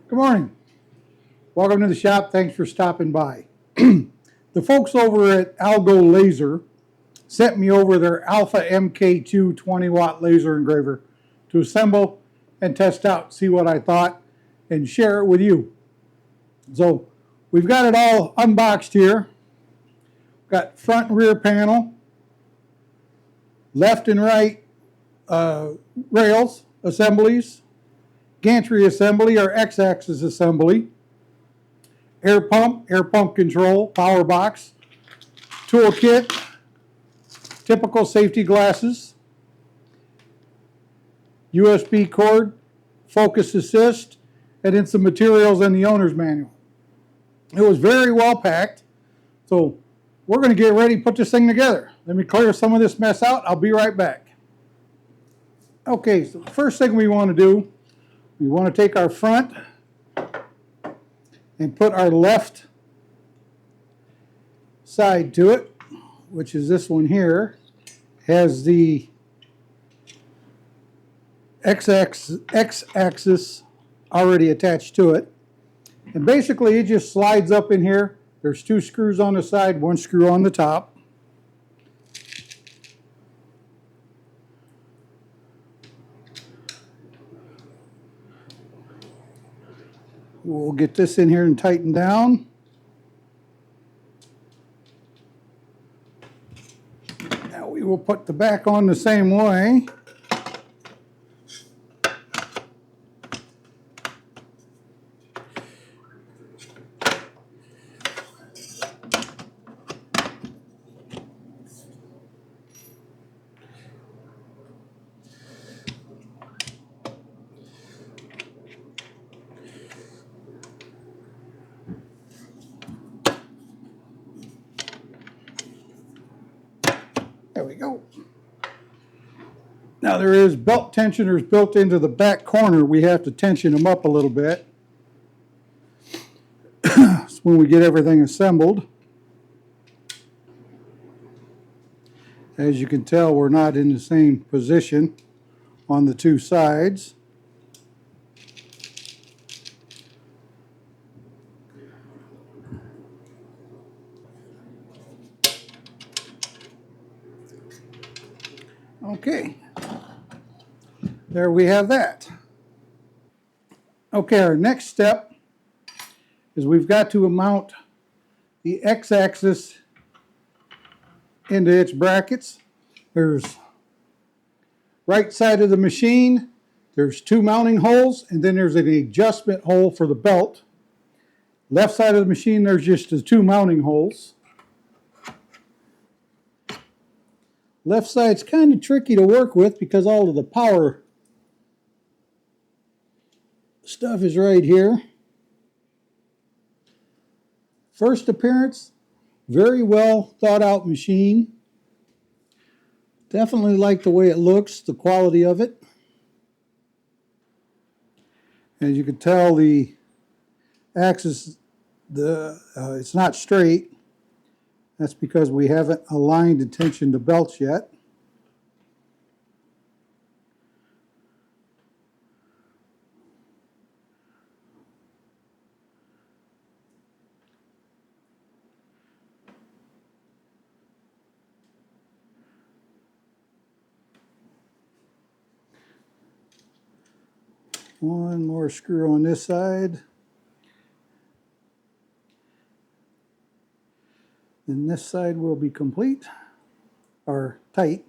Good morning. Welcome to the shop. Thanks for stopping by. The folks over at Algo Laser sent me over their Alpha mk2 20-watt laser engraver to assemble and test out, see what I thought, and share it with you. So we've got it all unboxed here. Got front and rear panel, left and right rails, assemblies, gantry assembly or X-axis assembly, air pump control, power box, tool kit, typical safety glasses, USB cord, focus assist, and then some materials in the owner's manual. It was very well packed, so we're going to get ready to put this thing together. Let me clear some of this mess out. I'll be right back. Okay, so the first thing we want to do, we want to take our front and put our left side to it, which is this one here. Has the X-axis already attached to it. And basically it just slides up in here. There's two screws on the side, one screw on the top. We'll get this in here and tighten down. Now we will put the back on the same way. There we go. Now there is belt tensioners built into the back corner. We have to tension them up a little bit. That's when we get everything assembled. As you can tell, we're not in the same position on the two sides. Okay, there we have that. Okay, our next step is we've got to mount the X-axis into its brackets. There's right side of the machine, there's two mounting holes, and then there's an adjustment hole for the belt. Left side of the machine, there's just the two mounting holes. Left side's kind of tricky to work with because all of the power stuff is right here. First appearance, very well thought out machine. Definitely like the way it looks, the quality of it. As you can tell, the axis, it's not straight. That's because we haven't aligned and tensioned the belts yet. One more screw on this side. Then this side will be complete, or tight.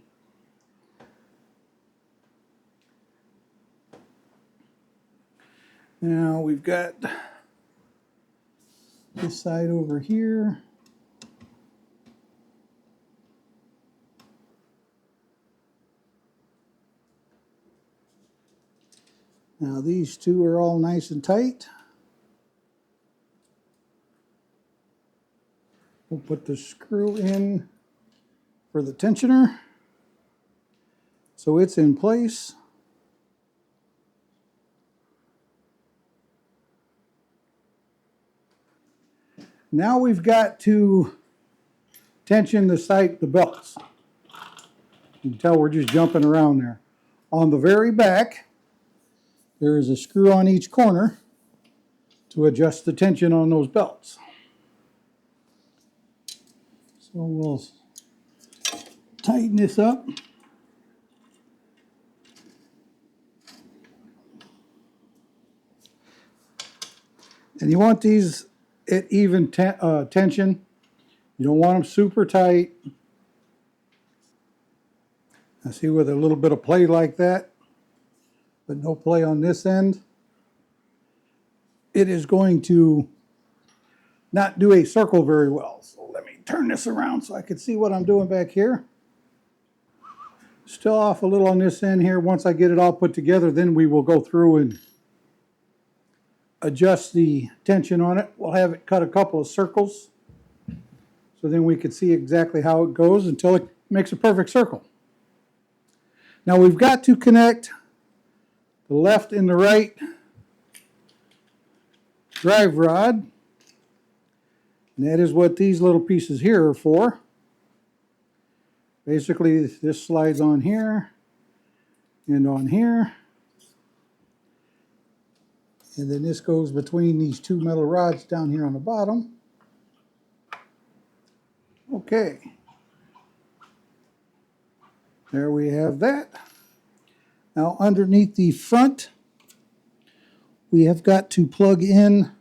Now we've got this side over here. Now these two are all nice and tight. We'll put the screw in for the tensioner so it's in place. Now we've got to tension the belts. You can tell we're just jumping around there. On the very back, there is a screw on each corner. to adjust the tension on those belts. So we'll tighten this up. And you want these at even tension. You don't want them super tight. I see with a little bit of play like that, but no play on this end, it is going to not do a circle very well. So let me turn this around so I can see what I'm doing back here. Still off a little on this end here. Once I get it all put together, then we will go through and adjust the tension on it. We'll have it cut a couple of circles so then we can see exactly how it goes until it makes a perfect circle. Now we've got to connect the left and the right drive rod, and that is what these little pieces here are for. Basically, this slides on here and on here, and then this goes between these two metal rods down here on the bottom. Okay, there we have that. Now underneath the front, we have got to plug in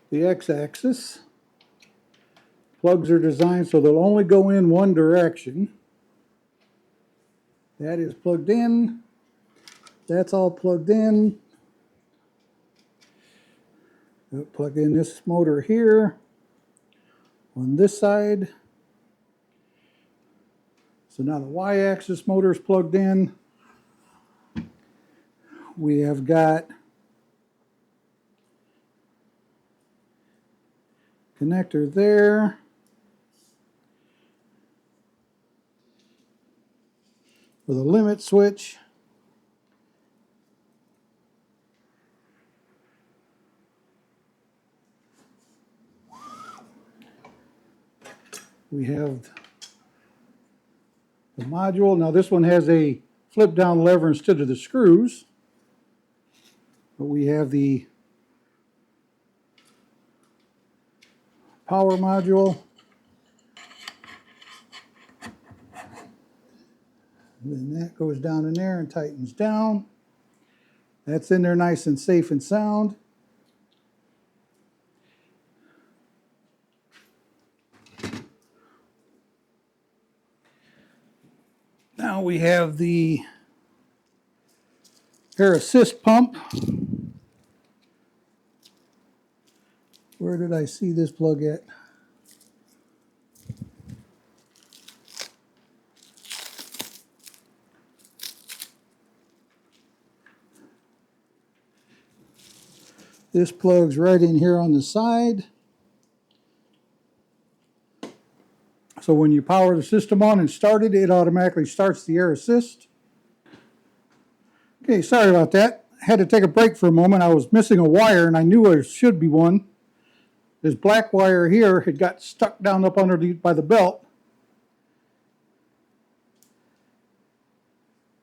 the x-axis. Plugs are designed so they'll only go in one direction. That is plugged in. That's all plugged in. We'll plug in this motor here on this side. So now the y-axis motor is plugged in. We have got connector there. With a limit switch. We have the module. Now this one has a flip down lever instead of the screws. But we have the power module. Then that goes down in there and tightens down. That's in there nice and safe and sound. Now we have the air assist pump. Where did I see this plug at? This plugs right in here on the side. So when you power the system on and start it, it automatically starts the air assist. Okay, sorry about that. I had to take a break for a moment. I was missing a wire and I knew there should be one. This black wire here had got stuck down up underneath by the belt.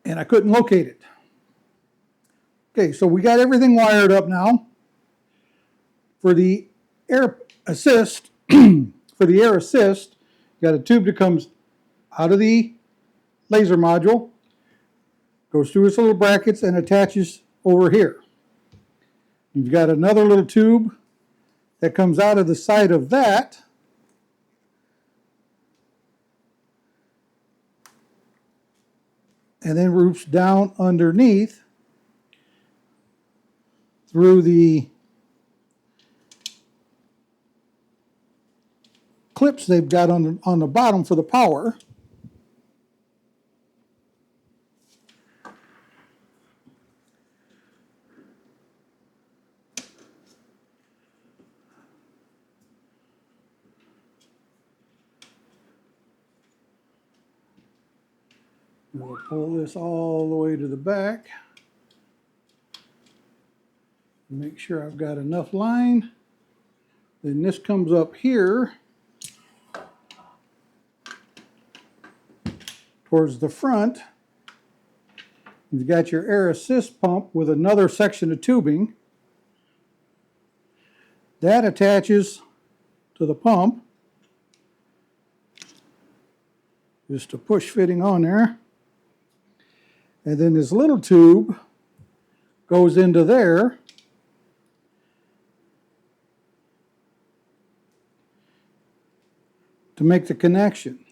And I couldn't locate it. Okay, so we got everything wired up now. For the air assist, you got a tube that comes out of the laser module, goes through its little brackets and attaches over here. You've got another little tube that comes out of the side of that. And then loops down underneath through the clips they've got on the bottom for the power. We'll pull this all the way to the back. Make sure I've got enough line. Then this comes up here towards the front. You've got your air assist pump with another section of tubing. That attaches to the pump. Just a push fitting on there. And then this little tube goes into there. To make the connection.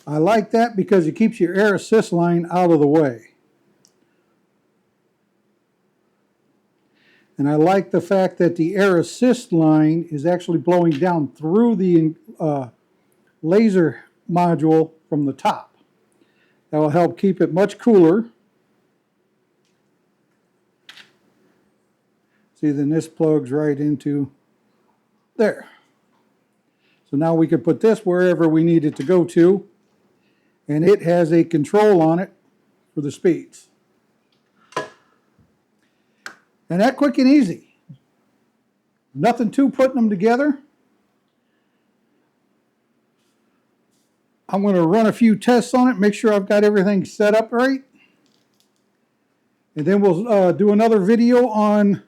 I like that because it keeps your air assist line out of the way. And I like the fact that the air assist line is actually blowing down through the laser module from the top. That will help keep it much cooler. See, then this plugs right into there. So now we can put this wherever we need it to go to, and it has a control on it for the speeds. And that quick and easy. Nothing to putting them together. I'm going to run a few tests on it, make sure I've got everything set up right. And then we'll do another video on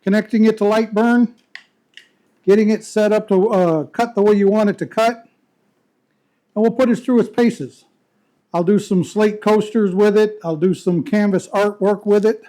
connecting it to Lightburn, getting it set up to cut the way you want it to cut. And we'll put it through its paces. I'll do some slate coasters with it. I'll do some canvas artwork with it.